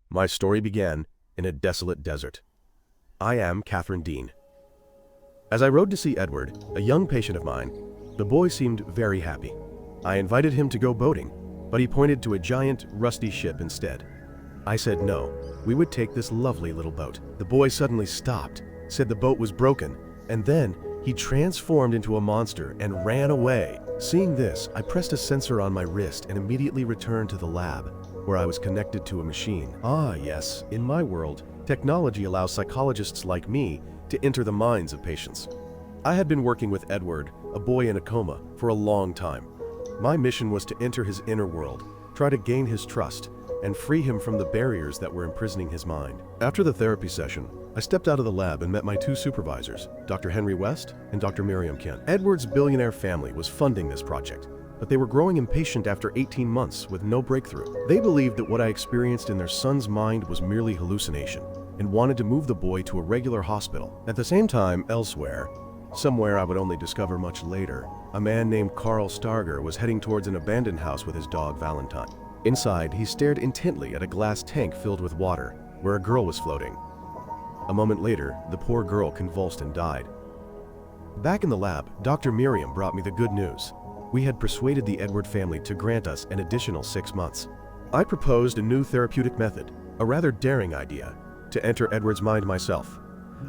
My story began in a desolate desert. I am Catherine Deane. As I rode to see Edward, a young patient of mine, the boy seemed very happy. I invited him to go boating, but he pointed to a giant, rusty ship instead. I said no, we would take this lovely little boat. The boy suddenly stopped, said the boat was broken, and then he transformed into a monster and ran away. Seeing this, I pressed a sensor on my wrist and immediately returned to the lab, where I was connected to a machine. Ah, yes, in my world, technology allows psychologists like me to enter the minds of patients. I had been working with Edward, a boy in a coma, for a long time. My mission was to enter his inner world, try to gain his trust, and free him from the barriers that were imprisoning his mind. After the therapy session, I stepped out of the lab and met my two supervisors, Dr. Henry West and Dr. Miriam Kent. Edward's billionaire family was funding this project, but they were growing impatient after 18 months with no breakthrough. They believed that what I experienced in their son's mind was merely hallucination and wanted to move the boy to a regular hospital. At the same time, elsewhere, somewhere I would only discover much later, a man named Carl Starger was heading towards an abandoned house with his dog Valentine. Inside, he stared intently at a glass tank filled with water, where a girl was floating. A moment later, the poor girl convulsed and died. Back in the lab, Dr. Miriam brought me the good news. We had persuaded the Edward family to grant us an additional 6 months. I proposed a new therapeutic method, a rather daring idea, to enter Edward's mind myself.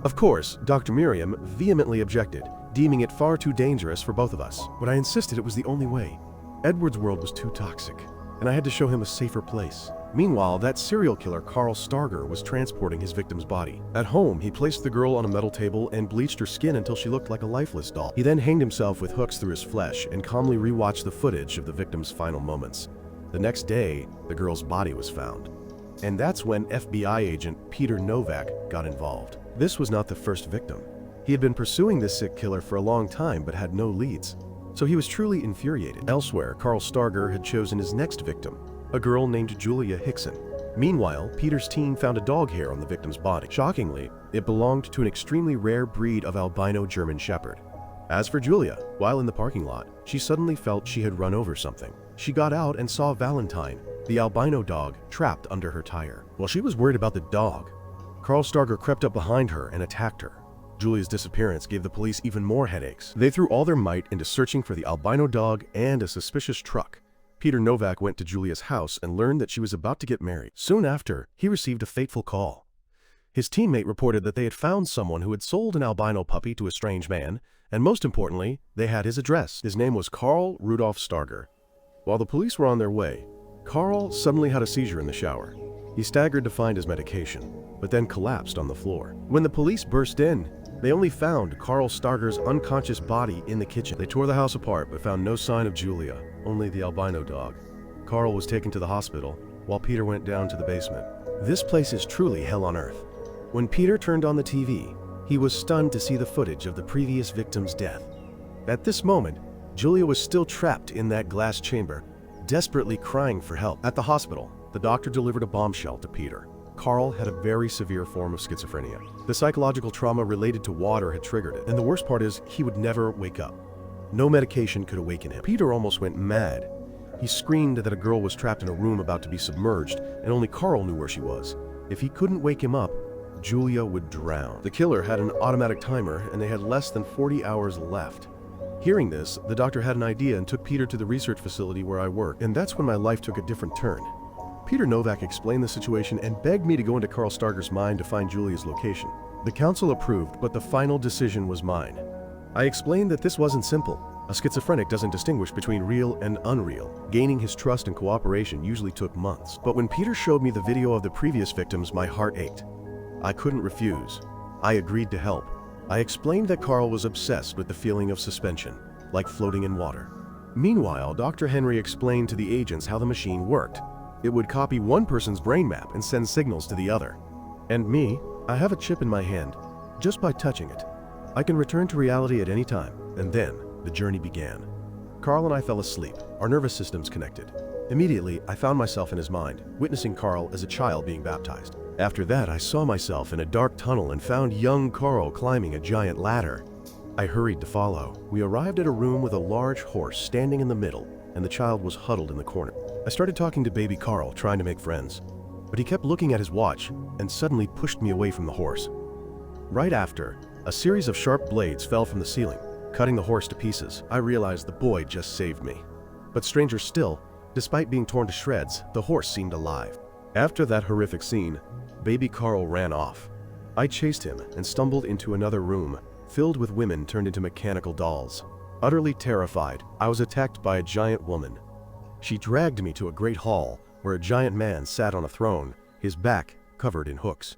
Of course, Dr. Miriam vehemently objected, deeming it far too dangerous for both of us. But I insisted it was the only way. Edward's world was too toxic, and I had to show him a safer place. Meanwhile, that serial killer Carl Starger was transporting his victim's body. At home, he placed the girl on a metal table and bleached her skin until she looked like a lifeless doll. He then hanged himself with hooks through his flesh and calmly rewatched the footage of the victim's final moments. The next day, the girl's body was found. And that's when FBI agent Peter Novak got involved. This was not the first victim. He had been pursuing this sick killer for a long time but had no leads. So he was truly infuriated. Elsewhere, Carl Starger had chosen his next victim, a girl named Julia Hickson. Meanwhile, Peter's team found a dog hair on the victim's body. Shockingly, it belonged to an extremely rare breed of albino German Shepherd. As for Julia, while in the parking lot, she suddenly felt she had run over something. She got out and saw Valentine, the albino dog, trapped under her tire. While she was worried about the dog, Carl Starger crept up behind her and attacked her. Julia's disappearance gave the police even more headaches. They threw all their might into searching for the albino dog and a suspicious truck. Peter Novak went to Julia's house and learned that she was about to get married. Soon after, he received a fateful call. His teammate reported that they had found someone who had sold an albino puppy to a strange man, and most importantly, they had his address. His name was Carl Rudolph Starger. While the police were on their way, Carl suddenly had a seizure in the shower. He staggered to find his medication, but then collapsed on the floor. When the police burst in, they only found Carl Starger's unconscious body in the kitchen. They tore the house apart but found no sign of Julia, only the albino dog. Carl was taken to the hospital, while Peter went down to the basement. This place is truly hell on earth. When Peter turned on the TV, he was stunned to see the footage of the previous victim's death. At this moment, Julia was still trapped in that glass chamber, desperately crying for help. At the hospital, the doctor delivered a bombshell to Peter. Carl had a very severe form of schizophrenia. The psychological trauma related to water had triggered it, and the worst part is he would never wake up. No medication could awaken him. Peter almost went mad. He screamed that a girl was trapped in a room about to be submerged, and only Carl knew where she was. If he couldn't wake him up, Julia would drown. The killer had an automatic timer, and they had less than 40 hours left. Hearing this, the doctor had an idea and took Peter to the research facility where I work, and that's when my life took a different turn. Peter Novak explained the situation and begged me to go into Carl Starger's mind to find Julia's location. The council approved, but the final decision was mine. I explained that this wasn't simple. A schizophrenic doesn't distinguish between real and unreal. Gaining his trust and cooperation usually took months. But when Peter showed me the video of the previous victims, my heart ached. I couldn't refuse. I agreed to help. I explained that Carl was obsessed with the feeling of suspension, like floating in water. Meanwhile, Dr. Henry explained to the agents how the machine worked. It would copy one person's brain map and send signals to the other. And me, I have a chip in my hand. Just by touching it, I can return to reality at any time. And then, the journey began. Carl and I fell asleep, our nervous systems connected. Immediately, I found myself in his mind, witnessing Carl as a child being baptized. After that, I saw myself in a dark tunnel and found young Carl climbing a giant ladder. I hurried to follow. We arrived at a room with a large horse standing in the middle, and the child was huddled in the corner. I started talking to baby Carl, trying to make friends. but he kept looking at his watch and suddenly pushed me away from the horse. Right after, a series of sharp blades fell from the ceiling, cutting the horse to pieces. I realized the boy just saved me. But stranger still, despite being torn to shreds, the horse seemed alive. After that horrific scene, baby Carl ran off. I chased him and stumbled into another room, filled with women turned into mechanical dolls. Utterly terrified, I was attacked by a giant woman. She dragged me to a great hall where a giant man sat on a throne, his back covered in hooks.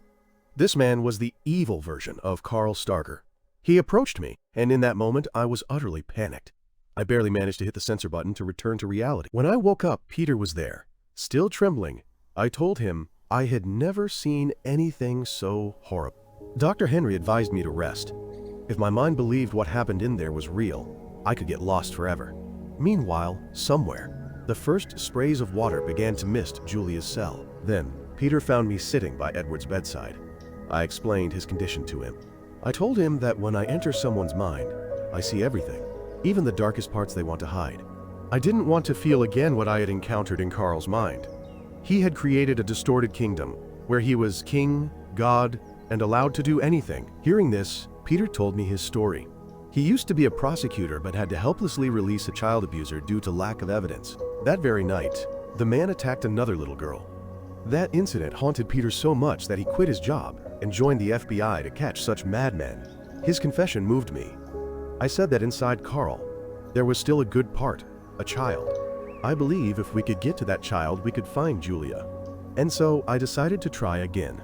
This man was the evil version of Carl Starker. He approached me, and in that moment I was utterly panicked. I barely managed to hit the censor button to return to reality. When I woke up, Peter was there. Still trembling, I told him I had never seen anything so horrible. Dr. Henry advised me to rest. If my mind believed what happened in there was real, I could get lost forever. Meanwhile, somewhere, the first sprays of water began to mist Julia's cell. Then, Peter found me sitting by Edward's bedside. I explained his condition to him. I told him that when I enter someone's mind, I see everything, even the darkest parts they want to hide. I didn't want to feel again what I had encountered in Carl's mind. He had created a distorted kingdom, where he was king, god, and allowed to do anything. Hearing this, Peter told me his story. He used to be a prosecutor but had to helplessly release a child abuser due to lack of evidence. That very night, the man attacked another little girl. That incident haunted Peter so much that he quit his job and joined the FBI to catch such madmen. His confession moved me. I said that inside Carl, there was still a good part, a child. I believe if we could get to that child, we could find Julia. And so I decided to try again.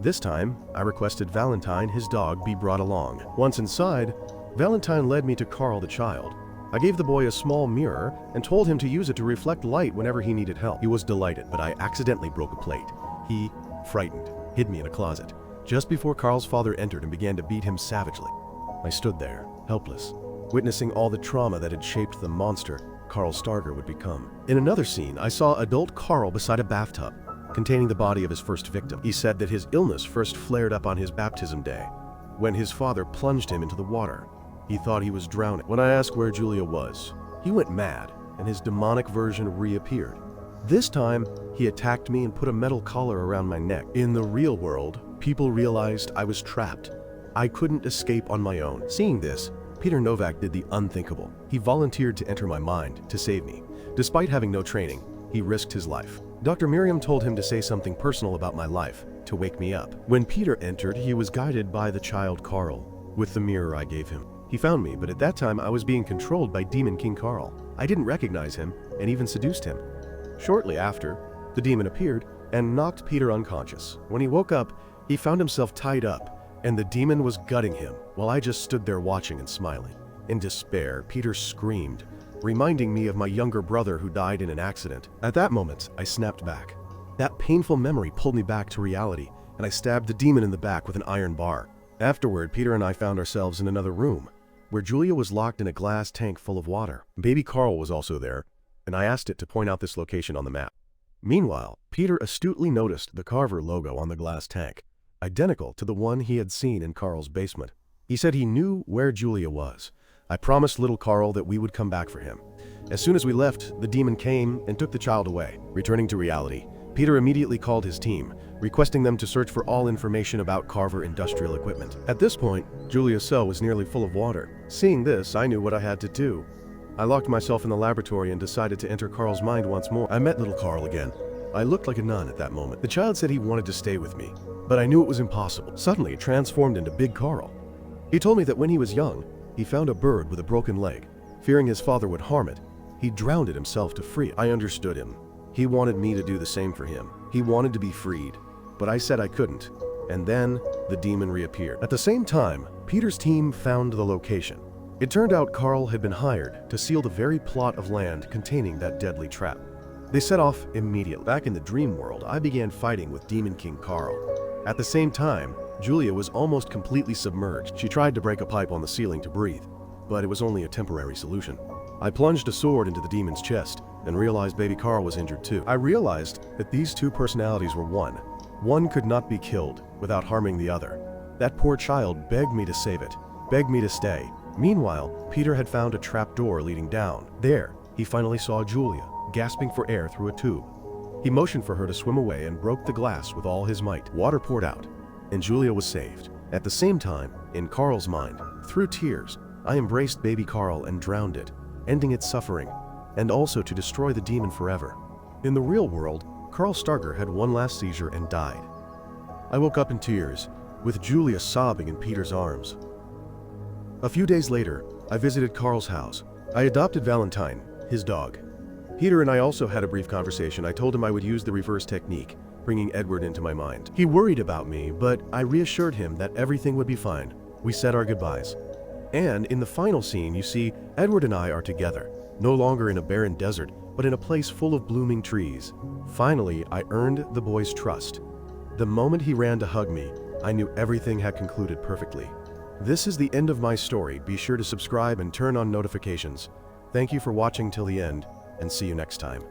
This time, I requested Valentine, his dog, be brought along. Once inside, Valentine led me to Carl the child. I gave the boy a small mirror and told him to use it to reflect light whenever he needed help. He was delighted, but I accidentally broke a plate. He, frightened, hid me in a closet, just before Carl's father entered and began to beat him savagely. I stood there, helpless, witnessing all the trauma that had shaped the monster Carl Starker would become. In another scene, I saw adult Carl beside a bathtub, containing the body of his first victim. He said that his illness first flared up on his baptism day, when his father plunged him into the water. He thought he was drowning. When I asked where Julia was, he went mad, and his demonic version reappeared. This time, he attacked me and put a metal collar around my neck. In the real world, people realized I was trapped. I couldn't escape on my own. Seeing this, Peter Novak did the unthinkable. He volunteered to enter my mind to save me. Despite having no training, he risked his life. Dr. Miriam told him to say something personal about my life, to wake me up. When Peter entered, he was guided by the child Carl, with the mirror I gave him. He found me, but at that time I was being controlled by Demon King Carl. I didn't recognize him, and even seduced him. Shortly after, the demon appeared and knocked Peter unconscious. When he woke up, he found himself tied up, and the demon was gutting him, while I just stood there watching and smiling. In despair, Peter screamed, reminding me of my younger brother who died in an accident. At that moment, I snapped back. That painful memory pulled me back to reality, and I stabbed the demon in the back with an iron bar. Afterward, Peter and I found ourselves in another room, where Julia was locked in a glass tank full of water. Baby Carl was also there, and I asked it to point out this location on the map. Meanwhile, Peter astutely noticed the Carver logo on the glass tank, identical to the one he had seen in Carl's basement. He said he knew where Julia was. I promised little Carl that we would come back for him. As soon as we left, the demon came and took the child away. Returning to reality, Peter immediately called his team, requesting them to search for all information about Carver industrial equipment. At this point, Julia's cell was nearly full of water. Seeing this, I knew what I had to do. I locked myself in the laboratory and decided to enter Carl's mind once more. I met little Carl again. I looked like a nun at that moment. The child said he wanted to stay with me, but I knew it was impossible. Suddenly, it transformed into Big Carl. He told me that when he was young, he found a bird with a broken leg. Fearing his father would harm it, he drowned it himself to free it. I understood him. He wanted me to do the same for him. He wanted to be freed, but I said I couldn't. And then the demon reappeared. At the same time, Peter's team found the location. It turned out Carl had been hired to seal the very plot of land containing that deadly trap. They set off immediately. Back in the dream world, I began fighting with Demon King Carl. At the same time, Julia was almost completely submerged. She tried to break a pipe on the ceiling to breathe, but it was only a temporary solution. I plunged a sword into the demon's chest and realized baby Carl was injured too. I realized that these two personalities were one. One could not be killed without harming the other. That poor child begged me to save it, begged me to stay. Meanwhile, Peter had found a trap door leading down. There, he finally saw Julia, gasping for air through a tube. He motioned for her to swim away and broke the glass with all his might. Water poured out, and Julia was saved. At the same time, in Carl's mind, through tears, I embraced baby Carl and drowned it, ending its suffering, and also to destroy the demon forever. In the real world, Carl Starker had one last seizure and died. I woke up in tears, with Julia sobbing in Peter's arms. A few days later, I visited Carl's house. I adopted Valentine, his dog. Peter and I also had a brief conversation. I told him I would use the reverse technique, bringing Edward into my mind. He worried about me, but I reassured him that everything would be fine. We said our goodbyes. And in the final scene, you see, Edward and I are together, no longer in a barren desert, but in a place full of blooming trees. Finally, I earned the boy's trust. The moment he ran to hug me, I knew everything had concluded perfectly. This is the end of my story. Be sure to subscribe and turn on notifications. Thank you for watching till the end, and see you next time.